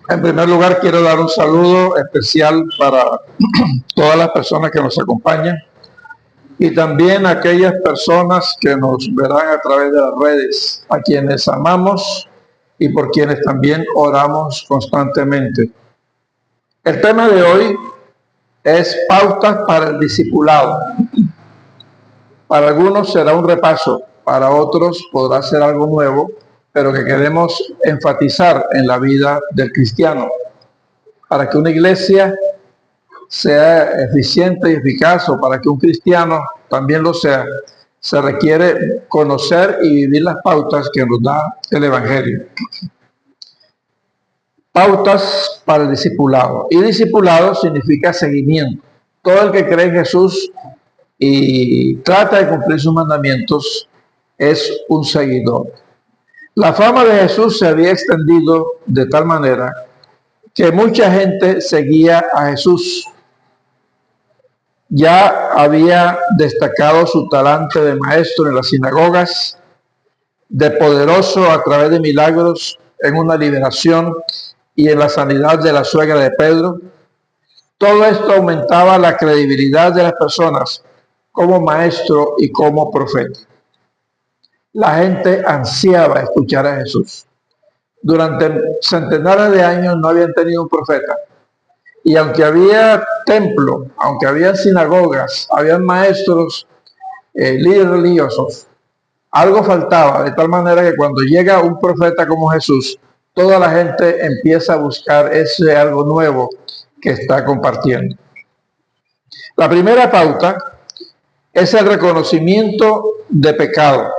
En primer lugar, quiero dar un saludo especial para todas las personas que nos acompañan y también a aquellas personas que nos verán a través de las redes, a quienes amamos y por quienes también oramos constantemente. El tema de hoy es pautas para el discipulado. Para algunos será un repaso, para otros podrá ser algo nuevo, pero que queremos enfatizar en la vida del cristiano. Para que una iglesia sea eficiente y eficaz, o para que un cristiano también lo sea, se requiere conocer y vivir las pautas que nos da el Evangelio. Pautas para el discipulado. Y discipulado significa seguimiento. Todo el que cree en Jesús y trata de cumplir sus mandamientos es un seguidor. La fama de Jesús se había extendido de tal manera que mucha gente seguía a Jesús. Ya había destacado su talante de maestro en las sinagogas, de poderoso a través de milagros en una liberación y en la sanidad de la suegra de Pedro. Todo esto aumentaba la credibilidad de las personas como maestro y como profeta. La gente ansiaba escuchar a Jesús. Durante centenares de años no habían tenido un profeta. Y aunque había templo, aunque había sinagogas, habían maestros, líderes religiosos, algo faltaba, de tal manera que cuando llega un profeta como Jesús, toda la gente empieza a buscar ese algo nuevo que está compartiendo. La primera pauta es el reconocimiento de pecado.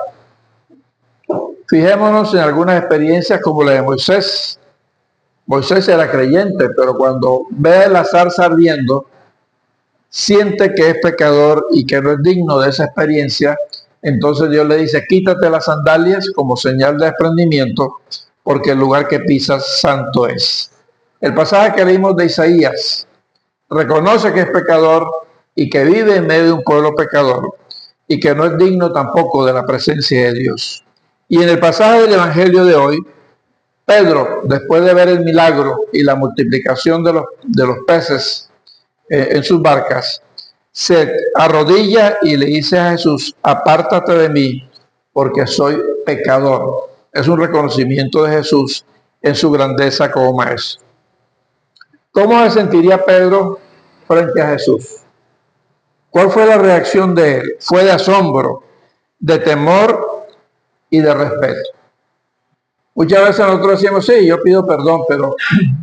Fijémonos en algunas experiencias como la de Moisés. Moisés era creyente, pero cuando ve la zarza ardiendo, siente que es pecador y que no es digno de esa experiencia. Entonces Dios le dice: quítate las sandalias como señal de desprendimiento, porque el lugar que pisas santo es. El pasaje que leímos de Isaías reconoce que es pecador y que vive en medio de un pueblo pecador y que no es digno tampoco de la presencia de Dios. Y en el pasaje del Evangelio de hoy, Pedro, después de ver el milagro y la multiplicación de los peces en sus barcas, se arrodilla y le dice a Jesús: apártate de mí, porque soy pecador. Es un reconocimiento de Jesús en su grandeza como maestro. ¿Cómo se sentiría Pedro frente a Jesús? ¿Cuál fue la reacción de él? Fue de asombro, de temor y de respeto. Muchas veces nosotros decimos: sí, yo pido perdón, pero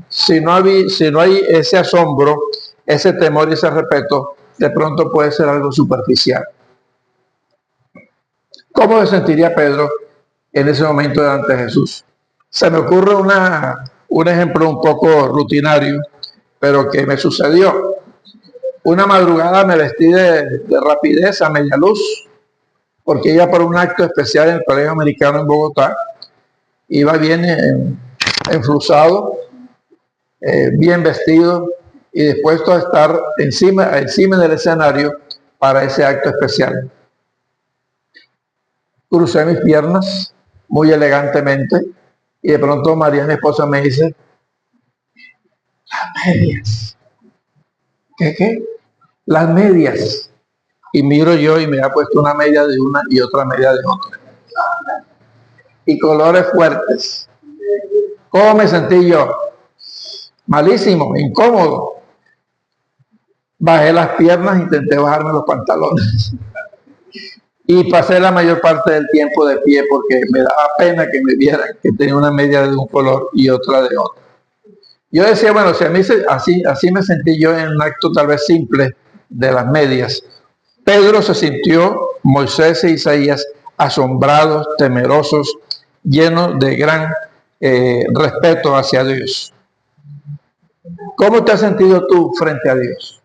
si no hay ese asombro, ese temor y ese respeto, de pronto puede ser algo superficial. ¿Cómo se sentiría Pedro en ese momento delante de Jesús? Se me ocurre un ejemplo un poco rutinario, pero que me sucedió. Una madrugada me vestí de rapidez a media luz, porque iba por un acto especial en el Colegio Americano en Bogotá. Iba bien enflusado, bien vestido y dispuesto a estar encima del escenario para ese acto especial. Crucé mis piernas muy elegantemente y de pronto María, mi esposa, me dice: las medias. ¿Qué? Las medias. Y miro yo y me ha puesto una media de una y otra media de otra. Y colores fuertes. ¿Cómo me sentí yo? Malísimo, incómodo. Bajé las piernas, intenté bajarme los pantalones. Y pasé la mayor parte del tiempo de pie porque me daba pena que me vieran que tenía una media de un color y otra de otro. Yo decía, bueno, si a mí así me sentí yo en un acto tal vez simple de las medias. Pedro se sintió, Moisés e Isaías, asombrados, temerosos, llenos de gran respeto hacia Dios. ¿Cómo te has sentido tú frente a Dios?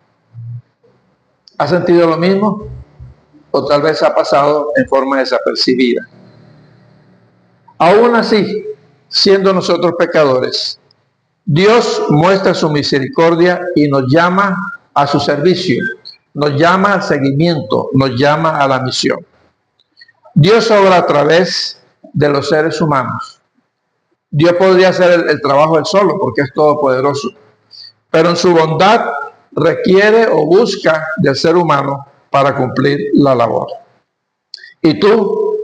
¿Has sentido lo mismo? O tal vez ha pasado en forma desapercibida. Aún así, siendo nosotros pecadores, Dios muestra su misericordia y nos llama a su servicio, nos llama al seguimiento, nos llama a la misión. Dios obra a través de los seres humanos. Dios podría hacer el trabajo él solo, porque es todopoderoso. Pero en su bondad requiere o busca del ser humano para cumplir la labor. Y tú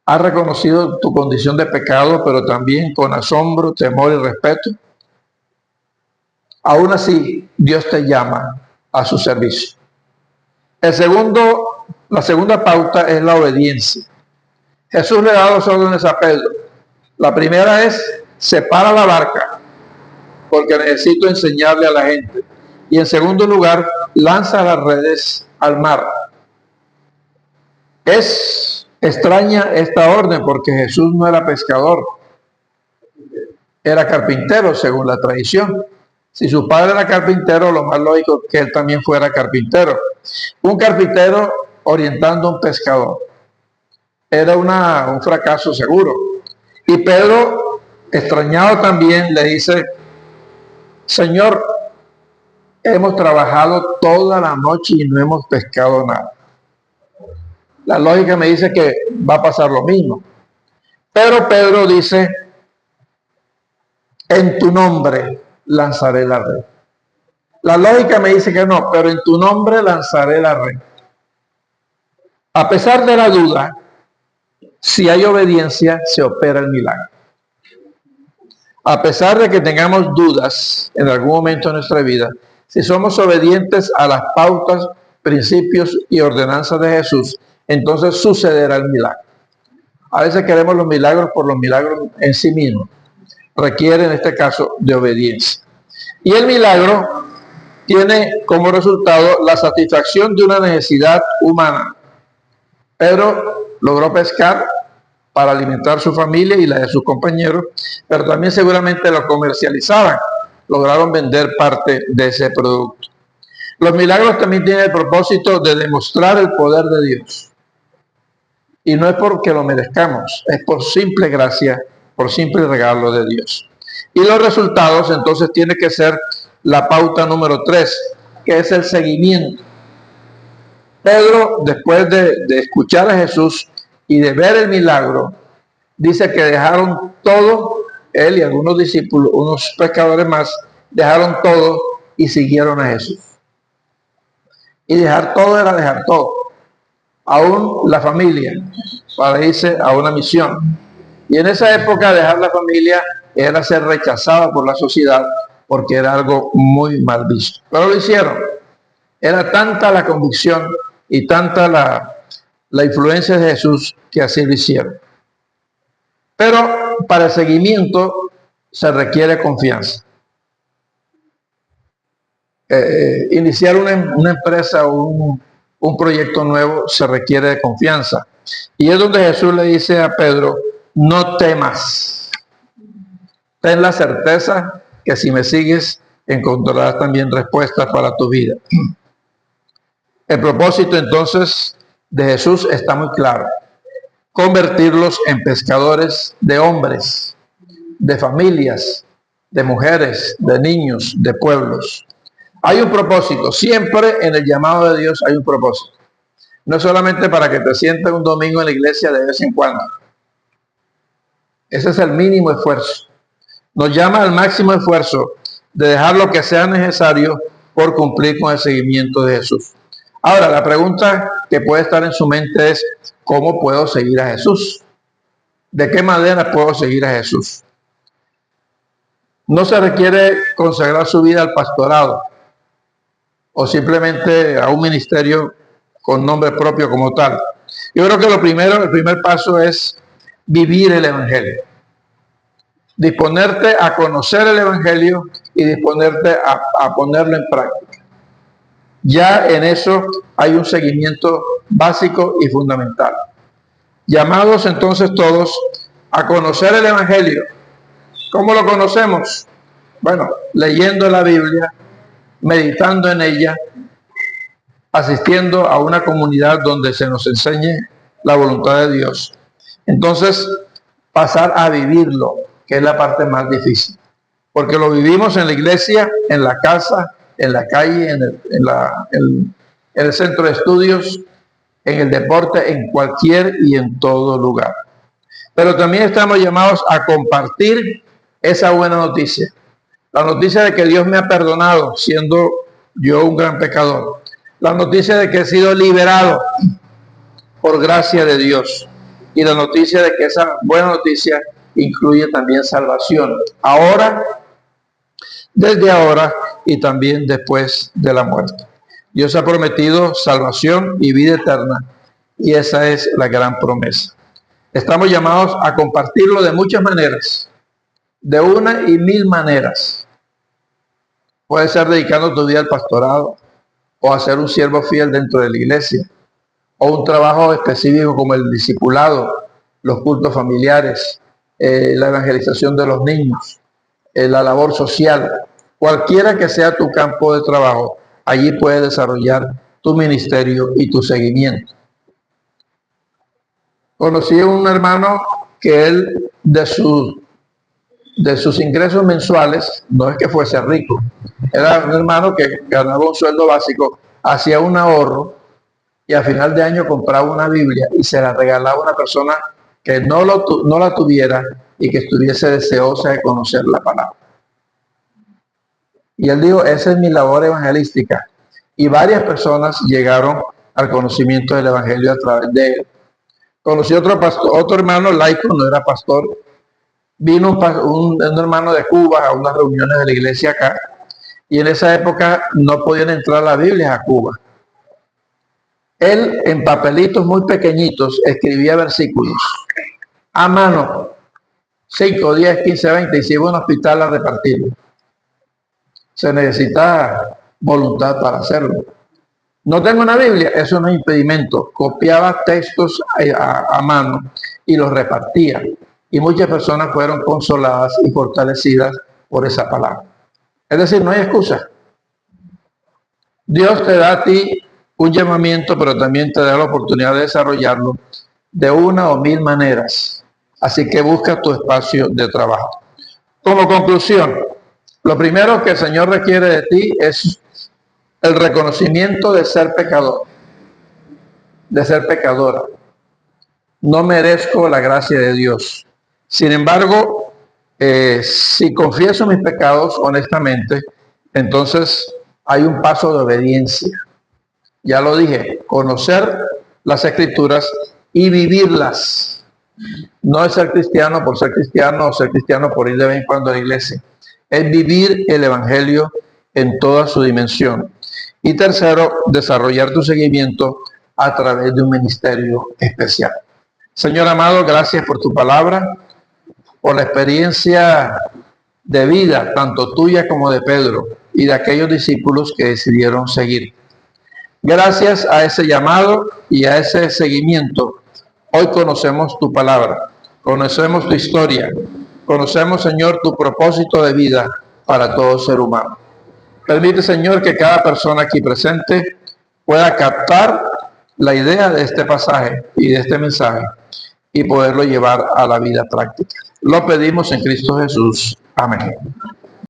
has reconocido tu condición de pecado, pero también con asombro, temor y respeto. Aún así, Dios te llama a su servicio. La segunda pauta es la obediencia. Jesús le da dos órdenes a Pedro. La primera es: separa la barca, porque necesito enseñarle a la gente. Y en segundo lugar, lanza las redes al mar. Es extraña esta orden porque Jesús no era pescador, era carpintero según la tradición. Si su padre era carpintero, lo más lógico es que él también fuera carpintero. Un carpintero orientando a un pescador era un fracaso seguro. Y Pedro, extrañado también, le dice: Señor, hemos trabajado toda la noche y no hemos pescado nada. La lógica me dice que va a pasar lo mismo. Pero Pedro dice: en tu nombre lanzaré la red. La lógica me dice que no, pero en tu nombre lanzaré la red. A pesar de la duda, si hay obediencia, se opera el milagro. A pesar de que tengamos dudas en algún momento de nuestra vida, si somos obedientes a las pautas, principios y ordenanzas de Jesús, entonces sucederá el milagro. A veces queremos los milagros por los milagros en sí mismos. Requiere en este caso de obediencia. Y el milagro tiene como resultado la satisfacción de una necesidad humana. Pedro logró pescar para alimentar su familia y la de sus compañeros, pero también seguramente lo comercializaban, lograron vender parte de ese producto. Los milagros también tienen el propósito de demostrar el poder de Dios. Y no es porque lo merezcamos, es por simple gracia, por simple regalo de Dios. Y los resultados entonces tiene que ser la pauta número 3, que es el seguimiento. Pedro, después de escuchar a Jesús y de ver el milagro, dice que dejaron todo, él y algunos discípulos, unos pescadores más, dejaron todo y siguieron a Jesús. Y dejar todo era dejar todo, aún la familia, para irse a una misión. Y en esa época dejar la familia era ser rechazado por la sociedad porque era algo muy mal visto. Pero lo hicieron. Era tanta la convicción y tanta la influencia de Jesús que así lo hicieron. Pero para el seguimiento se requiere confianza. Iniciar una empresa o un proyecto nuevo se requiere de confianza. Y es donde Jesús le dice a Pedro: no temas. Ten la certeza que si me sigues encontrarás también respuestas para tu vida. El propósito entonces de Jesús está muy claro: convertirlos en pescadores de hombres, de familias, de mujeres, de niños, de pueblos. Hay un propósito, siempre en el llamado de Dios hay un propósito. No solamente para que te sientes un domingo en la iglesia de vez en cuando. Ese es el mínimo esfuerzo. Nos llama al máximo esfuerzo de dejar lo que sea necesario por cumplir con el seguimiento de Jesús. Ahora, la pregunta que puede estar en su mente es: ¿cómo puedo seguir a Jesús? ¿De qué manera puedo seguir a Jesús? No se requiere consagrar su vida al pastorado o simplemente a un ministerio con nombre propio como tal. Yo creo que el primer paso es vivir el Evangelio. Disponerte a conocer el Evangelio y disponerte a ponerlo en práctica. Ya en eso hay un seguimiento básico y fundamental. Llamados entonces todos a conocer el Evangelio. ¿Cómo lo conocemos? Bueno, leyendo la Biblia, meditando en ella, asistiendo a una comunidad donde se nos enseñe la voluntad de Dios. Entonces, pasar a vivirlo, que es la parte más difícil. Porque lo vivimos en la iglesia, en la casa, en la calle, en el centro de estudios, en el deporte, en cualquier y en todo lugar. Pero también estamos llamados a compartir esa buena noticia. La noticia de que Dios me ha perdonado siendo yo un gran pecador. La noticia de que he sido liberado por gracia de Dios. Y la noticia de que esa buena noticia incluye también salvación. Ahora, desde ahora y también después de la muerte. Dios ha prometido salvación y vida eterna. Y esa es la gran promesa. Estamos llamados a compartirlo de muchas maneras. De una y mil maneras. Puede ser dedicando tu vida al pastorado o a ser un siervo fiel dentro de la iglesia o un trabajo específico como el discipulado, los cultos familiares, la evangelización de los niños, la labor social, cualquiera que sea tu campo de trabajo, allí puedes desarrollar tu ministerio y tu seguimiento. Conocí a un hermano que él de sus ingresos mensuales, no es que fuese rico, era un hermano que ganaba un sueldo básico, hacía un ahorro y a final de año compraba una Biblia y se la regalaba a una persona que no la tuviera y que estuviese deseosa de conocer la palabra. Y él dijo, esa es mi labor evangelística. Y varias personas llegaron al conocimiento del evangelio a través de él. Conocí otro hermano laico, no era pastor. Vino un hermano de Cuba a unas reuniones de la iglesia acá. Y en esa época no podían entrar las Biblias a Cuba. Él en papelitos muy pequeñitos escribía versículos a mano, 5, 10, 15, 20 y se iba a un hospital a repartirlo. Se necesita voluntad para hacerlo. No tengo una Biblia, eso no es impedimento. Copiaba textos a mano y los repartía. Y muchas personas fueron consoladas y fortalecidas por esa palabra. Es decir, no hay excusa. Dios te da a ti un llamamiento, pero también te da la oportunidad de desarrollarlo de una o mil maneras. Así que busca tu espacio de trabajo. Como conclusión, lo primero que el Señor requiere de ti es el reconocimiento de ser pecador, de ser pecadora. No merezco la gracia de Dios. Sin embargo, si confieso mis pecados honestamente, entonces hay un paso de obediencia. Ya lo dije, conocer las escrituras y vivirlas. No es ser cristiano por ser cristiano o ser cristiano por ir de vez en cuando a la iglesia. Es vivir el evangelio en toda su dimensión. Y tercero, desarrollar tu seguimiento a través de un ministerio especial. Señor amado, gracias por tu palabra, por la experiencia de vida, tanto tuya como de Pedro y de aquellos discípulos que decidieron seguir. Gracias a ese llamado y a ese seguimiento, hoy conocemos tu palabra, conocemos tu historia, conocemos, Señor, tu propósito de vida para todo ser humano. Permite, Señor, que cada persona aquí presente pueda captar la idea de este pasaje y de este mensaje y poderlo llevar a la vida práctica. Lo pedimos en Cristo Jesús. Amén.